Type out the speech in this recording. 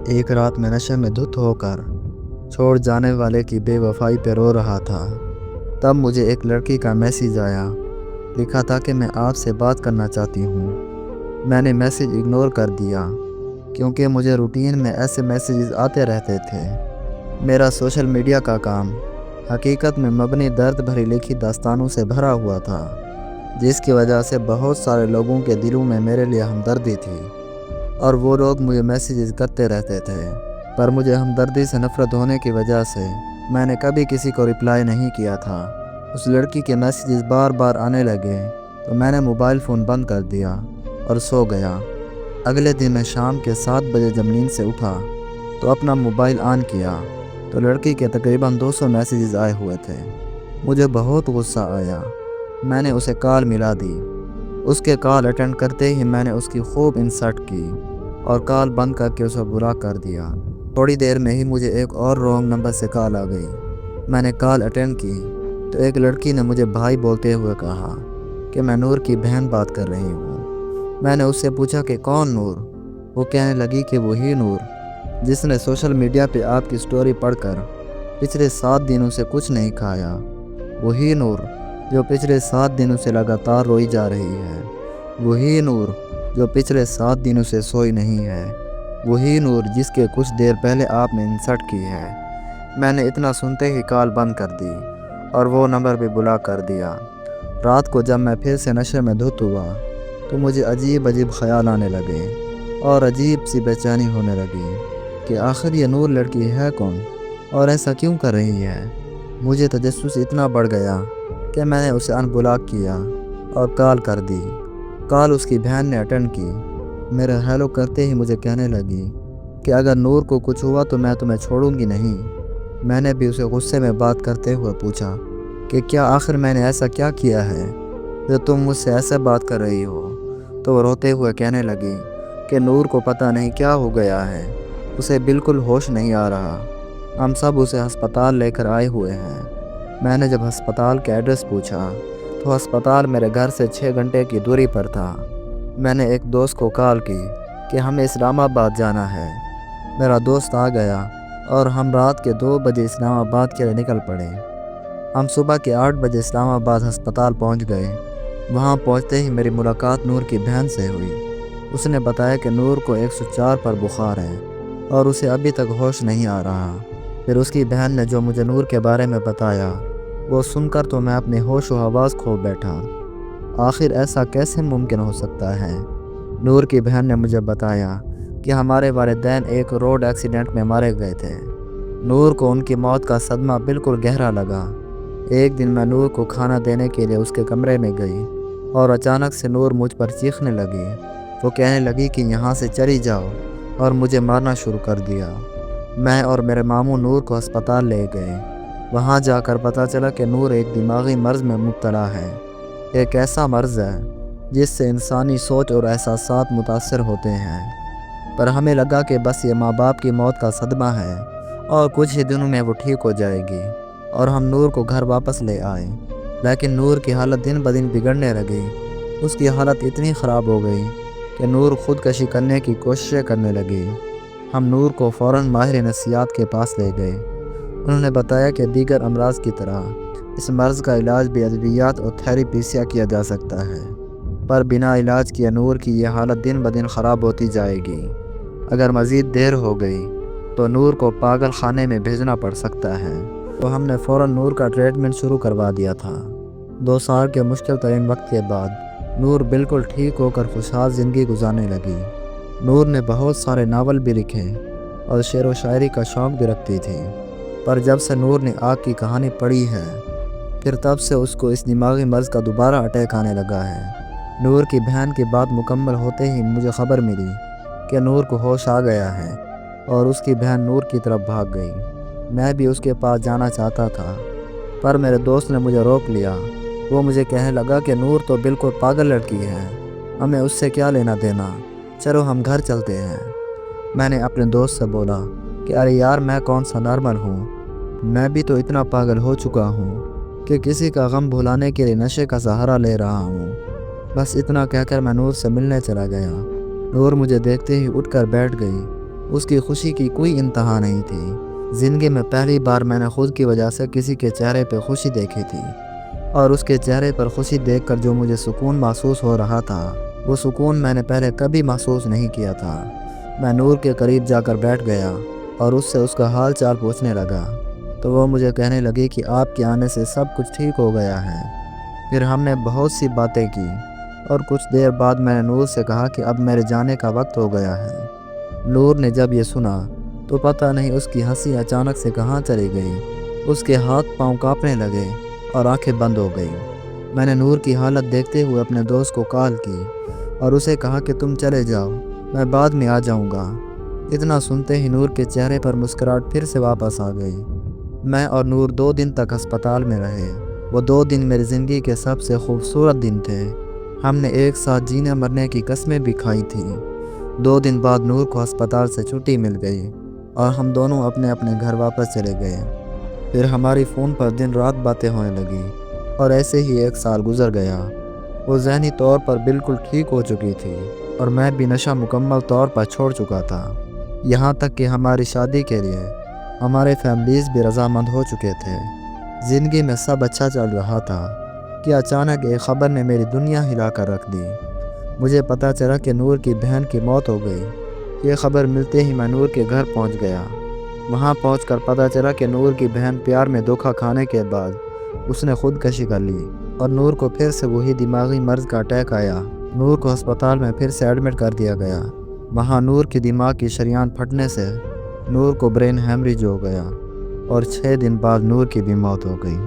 ایک رات میں نشے میں دھت ہو کر چھوڑ جانے والے کی بے وفائی پہ رو رہا تھا۔ تب مجھے ایک لڑکی کا میسیج آیا، لکھا تھا کہ میں آپ سے بات کرنا چاہتی ہوں۔ میں نے میسیج اگنور کر دیا کیونکہ مجھے روٹین میں ایسے میسیجز آتے رہتے تھے۔ میرا سوشل میڈیا کا کام حقیقت میں مبنی درد بھری لکھی داستانوں سے بھرا ہوا تھا، جس کی وجہ سے بہت سارے لوگوں کے دلوں میں میرے لیے ہمدردی تھی، اور وہ لوگ مجھے میسیجز کرتے رہتے تھے۔ پر مجھے ہمدردی سے نفرت ہونے کی وجہ سے میں نے کبھی کسی کو رپلائی نہیں کیا تھا۔ اس لڑکی کے میسیجز بار بار آنے لگے تو میں نے موبائل فون بند کر دیا اور سو گیا۔ اگلے دن میں شام کے 7 بجے جب نیند سے اٹھا تو اپنا موبائل آن کیا تو لڑکی کے تقریباً 200 میسیجز آئے ہوئے تھے۔ مجھے بہت غصہ آیا۔ میں نے اسے کال ملا دی۔ اس کے کال اٹینڈ کرتے ہی میں نے اس کی خوب انسلٹ کی اور کال بند کر کے اسے بلاک کر دیا۔ تھوڑی دیر میں ہی مجھے ایک اور رانگ نمبر سے کال آ گئی۔ میں نے کال اٹینڈ کی تو ایک لڑکی نے مجھے بھائی بولتے ہوئے کہا کہ میں نور کی بہن بات کر رہی ہوں۔ میں نے اس سے پوچھا کہ کون نور؟ وہ کہنے لگی کہ وہی نور جس نے سوشل میڈیا پہ آپ کی سٹوری پڑھ کر پچھلے 7 دنوں سے کچھ نہیں کھایا، وہی نور جو پچھلے 7 دنوں سے لگاتار روئی جا رہی ہے، وہی نور جو پچھلے 7 دنوں سے سوئی نہیں ہے، وہی نور جس کے کچھ دیر پہلے آپ نے انسلٹ کی ہے۔ میں نے اتنا سنتے ہی کال بند کر دی اور وہ نمبر بھی بلاک کر دیا۔ رات کو جب میں پھر سے نشے میں دھت ہوا تو مجھے عجیب خیال آنے لگے اور عجیب سی بے چینی ہونے لگی کہ آخر یہ نور لڑکی ہے کون اور ایسا کیوں کر رہی ہے۔ مجھے تجسس اتنا بڑھ گیا کہ میں نے اسے ان بلاک کیا اور کال کر دی۔ کال اس کی بہن نے اٹینڈ کی۔ میرا ہیلو کرتے ہی مجھے کہنے لگی کہ اگر نور کو کچھ ہوا تو میں تمہیں چھوڑوں گی نہیں۔ میں نے بھی اسے غصے میں بات کرتے ہوئے پوچھا کہ کیا آخر میں نے ایسا کیا کیا ہے جو تم مجھ سے ایسے بات کر رہی ہو؟ تو وہ روتے ہوئے کہنے لگی کہ نور کو پتہ نہیں کیا ہو گیا ہے، اسے بالکل ہوش نہیں آ رہا، ہم سب اسے ہسپتال لے کر آئے ہوئے ہیں۔ میں نے جب ہسپتال کے ایڈریس پوچھا تو ہسپتال میرے گھر سے 6 گھنٹے کی دوری پر تھا۔ میں نے ایک دوست کو کال کی کہ ہمیں اسلام آباد جانا ہے۔ میرا دوست آ گیا اور ہم رات کے 2 بجے اسلام آباد کے لیے نکل پڑے۔ ہم صبح کے 8 بجے اسلام آباد ہسپتال پہنچ گئے۔ وہاں پہنچتے ہی میری ملاقات نور کی بہن سے ہوئی۔ اس نے بتایا کہ نور کو 104 پر بخار ہے اور اسے ابھی تک ہوش نہیں آ رہا۔ پھر اس کی بہن نے جو مجھے نور کے بارے میں بتایا وہ سن کر تو میں اپنے ہوش و حواس کھو بیٹھا۔ آخر ایسا کیسے ممکن ہو سکتا ہے؟ نور کی بہن نے مجھے بتایا کہ ہمارے والدین ایک روڈ ایکسیڈنٹ میں مارے گئے تھے۔ نور کو ان کی موت کا صدمہ بالکل گہرا لگا۔ ایک دن میں نور کو کھانا دینے کے لیے اس کے کمرے میں گئی اور اچانک سے نور مجھ پر چیخنے لگی۔ وہ کہنے لگی کہ یہاں سے چلی جاؤ اور مجھے مارنا شروع کر دیا۔ میں اور میرے ماموں نور کو ہسپتال لے گئے۔ وہاں جا کر پتہ چلا کہ نور ایک دماغی مرض میں مبتلا ہے۔ ایک ایسا مرض ہے جس سے انسانی سوچ اور احساسات متاثر ہوتے ہیں۔ پر ہمیں لگا کہ بس یہ ماں باپ کی موت کا صدمہ ہے اور کچھ ہی دنوں میں وہ ٹھیک ہو جائے گی، اور ہم نور کو گھر واپس لے آئے۔ لیکن نور کی حالت دن بدن بگڑنے لگی۔ اس کی حالت اتنی خراب ہو گئی کہ نور خودکشی کرنے کی کوششیں کرنے لگی۔ ہم نور کو فوراً ماہر نفسیات کے پاس لے گئے۔ انہوں نے بتایا کہ دیگر امراض کی طرح اس مرض کا علاج بھی ادویات اور تھیراپی سے کیا جا سکتا ہے، پر بنا علاج کیے نور کی یہ حالت دن بدن خراب ہوتی جائے گی۔ اگر مزید دیر ہو گئی تو نور کو پاگل خانے میں بھیجنا پڑ سکتا ہے۔ تو ہم نے فوراً نور کا ٹریٹمنٹ شروع کروا دیا تھا۔ 2 سال کے مشکل ترین وقت کے بعد نور بالکل ٹھیک ہو کر خوشحال زندگی گزارنے لگی۔ نور نے بہت سارے ناول بھی لکھے اور شعر و شاعری کا شوق بھی رکھتی تھی، پر جب سے نور نے آگ کی کہانی پڑھی ہے پھر تب سے اس کو اس دماغی مرض کا دوبارہ اٹیک آنے لگا ہے۔ نور کی بہن کی بات مکمل ہوتے ہی مجھے خبر ملی کہ نور کو ہوش آ گیا ہے اور اس کی بہن نور کی طرف بھاگ گئی۔ میں بھی اس کے پاس جانا چاہتا تھا پر میرے دوست نے مجھے روک لیا۔ وہ مجھے کہنے لگا کہ نور تو بالکل پاگل لڑکی ہے، ہمیں اس سے کیا لینا دینا، چلو ہم گھر چلتے ہیں۔ میں نے اپنے دوست سے بولا کہ ارے یار میں کون سا نارمل ہوں، میں بھی تو اتنا پاگل ہو چکا ہوں کہ کسی کا غم بھلانے کے لیے نشے کا سہارا لے رہا ہوں۔ بس اتنا کہہ کر میں نور سے ملنے چلا گیا۔ نور مجھے دیکھتے ہی اٹھ کر بیٹھ گئی اس کی خوشی کی کوئی انتہا نہیں تھی۔ زندگی میں پہلی بار میں نے خود کی وجہ سے کسی کے چہرے پہ خوشی دیکھی تھی، اور اس کے چہرے پر خوشی دیکھ کر جو مجھے سکون محسوس ہو رہا تھا، وہ سکون میں نے پہلے کبھی محسوس نہیں کیا تھا۔ میں نور کے قریب جا کر بیٹھ گیا اور اس سے اس کا حال چال پوچھنے لگا، تو وہ مجھے کہنے لگی کہ آپ کے آنے سے سب کچھ ٹھیک ہو گیا ہے۔ پھر ہم نے بہت سی باتیں کی، اور کچھ دیر بعد میں نے نور سے کہا کہ اب میرے جانے کا وقت ہو گیا ہے۔ نور نے جب یہ سنا تو پتہ نہیں اس کی ہنسی اچانک سے کہاں چلی گئی۔ اس کے ہاتھ پاؤں کانپنے لگے اور آنکھیں بند ہو گئیں۔ میں نے نور کی حالت دیکھتے ہوئے اپنے دوست کو کال کی اور اسے کہا کہ تم چلے جاؤ، میں بعد میں آ جاؤں گا۔ اتنا سنتے ہی نور کے چہرے پر مسکراہٹ پھر سے واپس آ گئی۔ میں اور نور 2 دن تک ہسپتال میں رہے۔ وہ 2 دن میری زندگی کے سب سے خوبصورت دن تھے۔ ہم نے ایک ساتھ جینے مرنے کی قسمیں بھی کھائی تھیں۔ 2 دن بعد نور کو ہسپتال سے چھٹی مل گئی اور ہم دونوں اپنے اپنے گھر واپس چلے گئے۔ پھر ہماری فون پر دن رات باتیں ہونے لگی اور ایسے ہی 1 سال گزر گیا۔ وہ ذہنی طور پر بالکل ٹھیک ہو چکی تھی اور میں بھی نشہ مکمل طور پر چھوڑ چکا تھا۔ یہاں تک کہ ہماری شادی کے لیے ہمارے فیملیز بھی رضامند ہو چکے تھے۔ زندگی میں سب اچھا چل رہا تھا کہ اچانک ایک خبر نے میری دنیا ہلا کر رکھ دی۔ مجھے پتہ چلا کہ نور کی بہن کی موت ہو گئی۔ یہ خبر ملتے ہی میں نور کے گھر پہنچ گیا۔ وہاں پہنچ کر پتہ چلا کہ نور کی بہن پیار میں دھوکہ کھانے کے بعد اس نے خودکشی کر لی اور نور کو پھر سے وہی دماغی مرض کا اٹیک آیا۔ نور کو ہسپتال میں پھر سے ایڈمٹ کر دیا گیا۔ وہاں نور کی دماغ کی شریان پھٹنے سے نور کو برین ہیمریج ہو گیا اور 6 دن بعد نور کی بھی موت ہو گئی۔